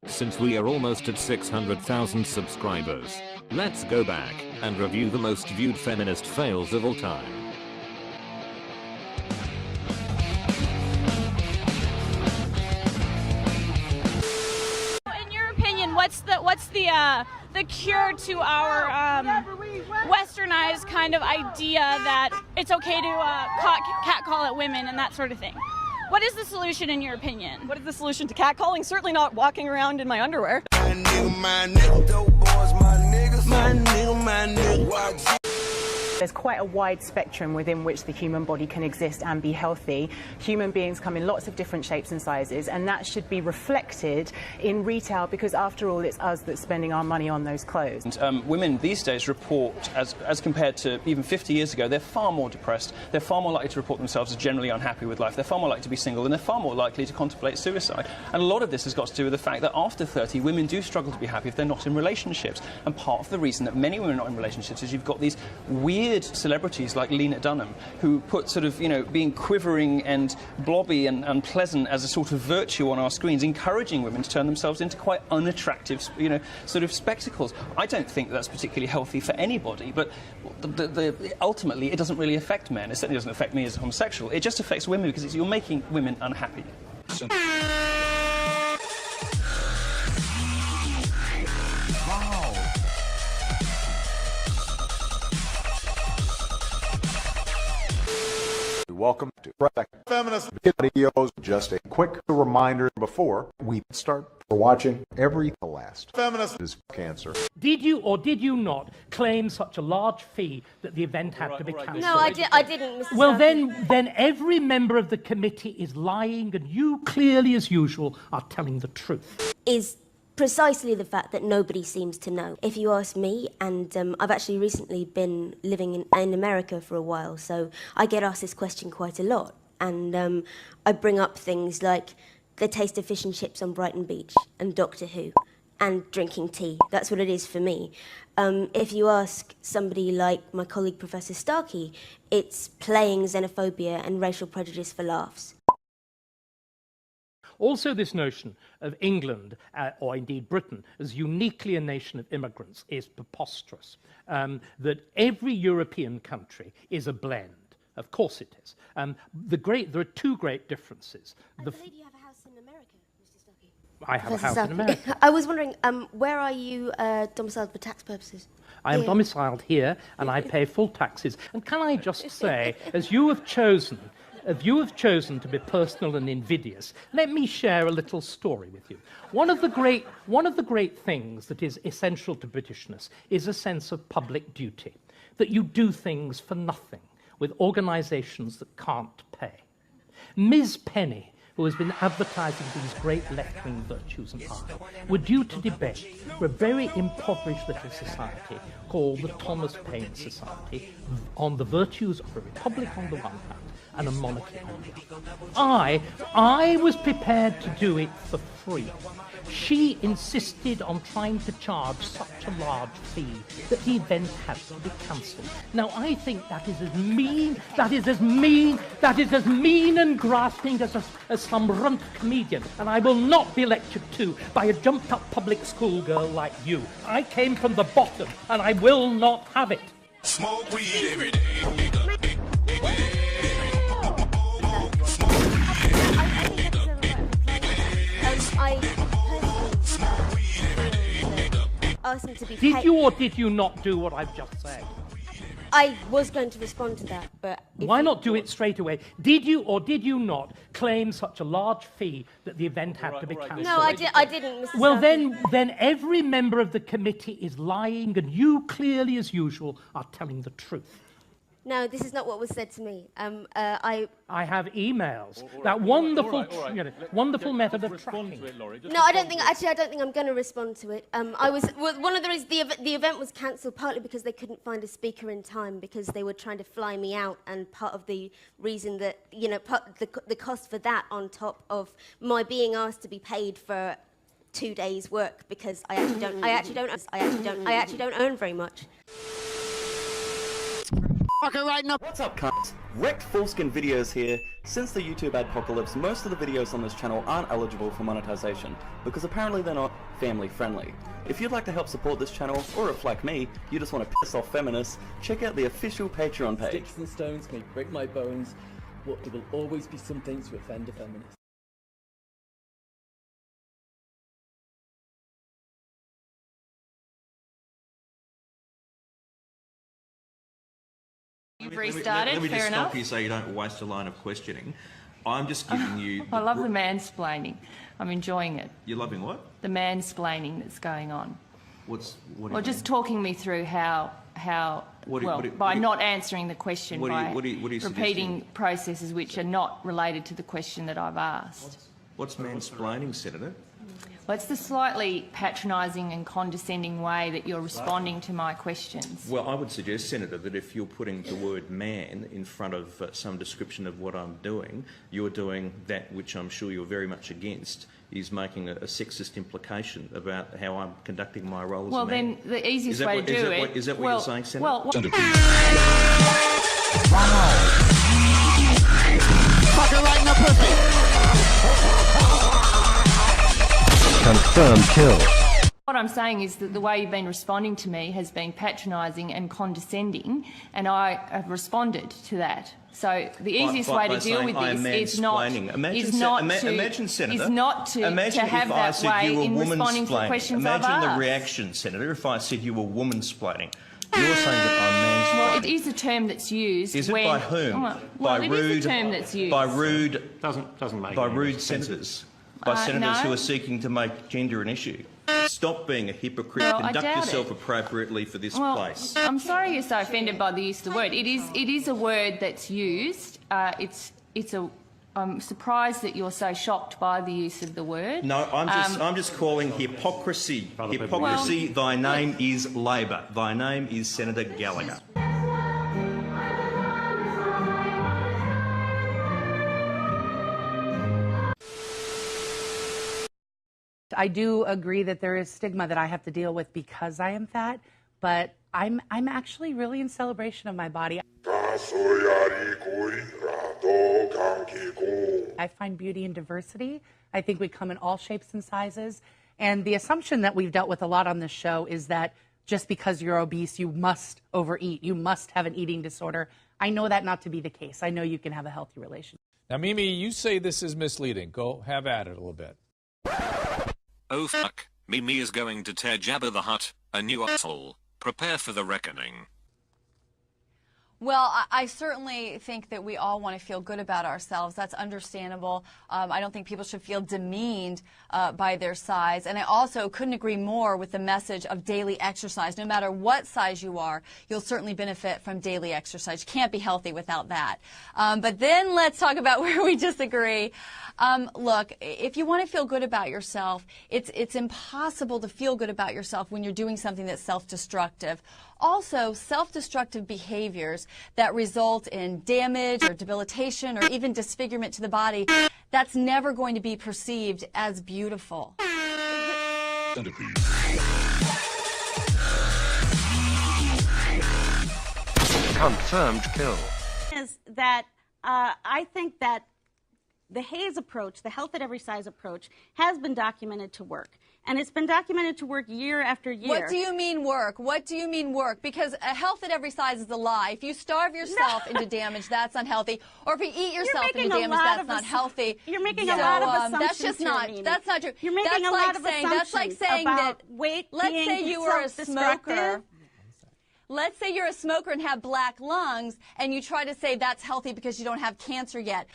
Since we are almost at 600,000 subscribers, let's go back and review the most viewed feminist fails of all time. In your opinion, what's the cure to our westernized kind of idea that it's okay to catcall at women and that sort of thing? What is the solution in your opinion? What is the solution to catcalling? Certainly not walking around in my underwear. There's quite a wide spectrum within which the human body can exist and be healthy. Human beings come in lots of different shapes and sizes, and that should be reflected in retail because, after all, it's us that's spending our money on those clothes. And, women these days report, as compared to even 50 years ago, they're far more depressed, they're far more likely to report themselves as generally unhappy with life, they're far more likely to be single, and they're far more likely to contemplate suicide. And a lot of this has got to do with the fact that after 30, women do struggle to be happy if they're not in relationships. And part of the reason that many women are not in relationships is you've got these weird celebrities like Lena Dunham, who put sort of, being quivering and blobby and unpleasant as a sort of virtue on our screens, encouraging women to turn themselves into quite unattractive, sort of spectacles. I don't think that's particularly healthy for anybody, but ultimately it doesn't really affect men. It certainly doesn't affect me as a homosexual. It just affects women because you're making women unhappy. Welcome to Feminist Videos. Just a quick reminder before we start for watching every last. Feminist is cancer. Did you or did you not claim such a large fee that the event had to be cancelled? No, I didn't, Mr. Well, Starkey. then every member of the committee is lying, and you clearly, as usual, are telling the truth. Is precisely the fact that nobody seems to know. If you ask me, and I've actually recently been living in America for a while, so I get asked this question quite a lot. And I bring up things like the taste of fish and chips on Brighton Beach and Doctor Who and drinking tea. That's what it is for me. If you ask somebody like my colleague Professor Starkey, it's playing xenophobia and racial prejudice for laughs. Also, this notion of England, or indeed Britain, as uniquely a nation of immigrants is preposterous. That every European country is a blend. Of course it is. There are two great differences. I believe you have a house in America, Mr. Starkey. I have a house in America. I was wondering, where are you domiciled for tax purposes? I am domiciled here, and I pay full taxes. And can I just say, as you have chosen to be personal and invidious, let me share a little story with you. One of the great things that is essential to Britishness is a sense of public duty, that you do things for nothing with organisations that can't pay. Ms. Penny, who has been advertising these great left-wing virtues, and I were due to debate for a very impoverished little society called the Thomas Paine Society on the virtues of a republic on the one hand and a monarchy on the other. I was prepared to do it for free. She insisted on trying to charge such a large fee that the event had to be cancelled. Now, I think that is as mean and grasping as some runt comedian, and I will not be lectured to by a jumped-up public school girl like you. I came from the bottom, and I will not have it. Smoke weed every day. Asking to be Did you or did you not do what I've just said? I was going to respond to that, but... Why not do it straight away? Did you or did you not claim such a large fee that the event had to be cancelled? No, I didn't, Mr. Well, Starkey. then every member of the committee is lying, and you clearly, as usual, are telling the truth. No, this is not what was said to me. I have emails. That wonderful, wonderful method of tracking. No, I don't think I'm going to respond to it. One of the reasons the event was cancelled partly because they couldn't find a speaker in time because they were trying to fly me out, and part of the reason that the cost for that on top of my being asked to be paid for 2 days' work because I actually don't earn very much. Fucking right now. What's up, cunt? Wrecked Foreskin Videos here. Since the YouTube adpocalypse, most of the videos on this channel aren't eligible for monetization, because apparently they're not family friendly. If you'd like to help support this channel, or if like me, you just want to piss off feminists, check out the official Patreon page. Sticks and stones may break my bones, but there will always be something to offend a feminist. You've restarted, let me fair just enough. stop you so you don't waste a line of questioning. I'm just giving you... I love the mansplaining. I'm enjoying it. You're loving what? The mansplaining that's going on. What do you Well, just talking me through how by not answering the question, by repeating processes which are not related to the question that I've asked. What's mansplaining, Senator? Well, it's the slightly patronising and condescending way that you're responding to my questions. Well, I would suggest, Senator, that if you're putting the word man in front of some description of what I'm doing, you're doing that which I'm sure you're very much against, is making a sexist implication about how I'm conducting my role as a man. Well, then the easiest way to do it... Is that what you're saying, Senator? Well, Fuck her right in the pussy. Confirmed kill. What I'm saying is that the way you've been responding to me has been patronising and condescending, and I have responded to that. So the easiest way to deal with this is not to have that way in responding to the questions I've asked. Imagine the reaction, Senator, if I said you were woman-splaining. You're saying that I'm mansplaining. Well, it is a term that's used. Is it by whom? Well, by it rude, is a term that's used. By rude, doesn't make by any rude sense. senators. By senators no. who are seeking to make gender an issue. Stop being a hypocrite. Well, Conduct yourself it. appropriately for this Well, place. I'm sorry you're so offended by the use of the word. It is a word that's used. I'm surprised that you're so shocked by the use of the word. No, I'm just calling hypocrisy. Hypocrisy. Well, thy name is Labor. Thy name is Senator Gallagher. I do agree that there is stigma that I have to deal with because I am fat, but I'm actually really in celebration of my body. I find beauty in diversity. I think we come in all shapes and sizes. And the assumption that we've dealt with a lot on this show is that just because you're obese, you must overeat. You must have an eating disorder. I know that not to be the case. I know you can have a healthy relationship. Now, Mimi, you say this is misleading. Go have at it a little bit. Oh fuck, Mimi is going to tear Jabba the Hutt a new asshole. Prepare for the reckoning. Well, I certainly think that we all want to feel good about ourselves. That's understandable. I don't think people should feel demeaned by their size. And I also couldn't agree more with the message of daily exercise. No matter what size you are, you'll certainly benefit from daily exercise. You can't be healthy without that. But then let's talk about where we disagree. Look, if you want to feel good about yourself, it's impossible to feel good about yourself when you're doing something that's self-destructive. Also, self-destructive behaviors that result in damage or debilitation or even disfigurement to the body, that's never going to be perceived as beautiful. Confirmed kill. Is that I think that the HAES approach, the health at every size approach, has been documented to work. And it's been documented to work year after year. What do you mean work? What do you mean work? Because a health at every size is a lie. If you starve yourself into damage, that's unhealthy. Or if you eat yourself into damage, that's not healthy. You're making a lot of assumptions. That's just not. Here, that's not true. You're making a lot of assumptions. That's like saying about that. Weight let's being say you were a smoker. self-destructive. Let's say you're a smoker and have black lungs, and you try to say that's healthy because you don't have cancer yet.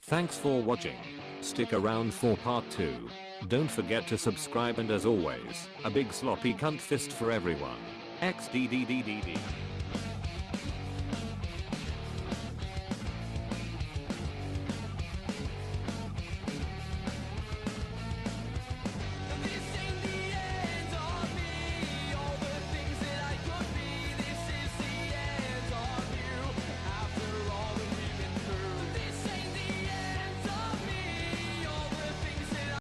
Thanks for watching. Stick around for part 2. Don't forget to subscribe, and as always, a big sloppy cunt fist for everyone. XDDDDD.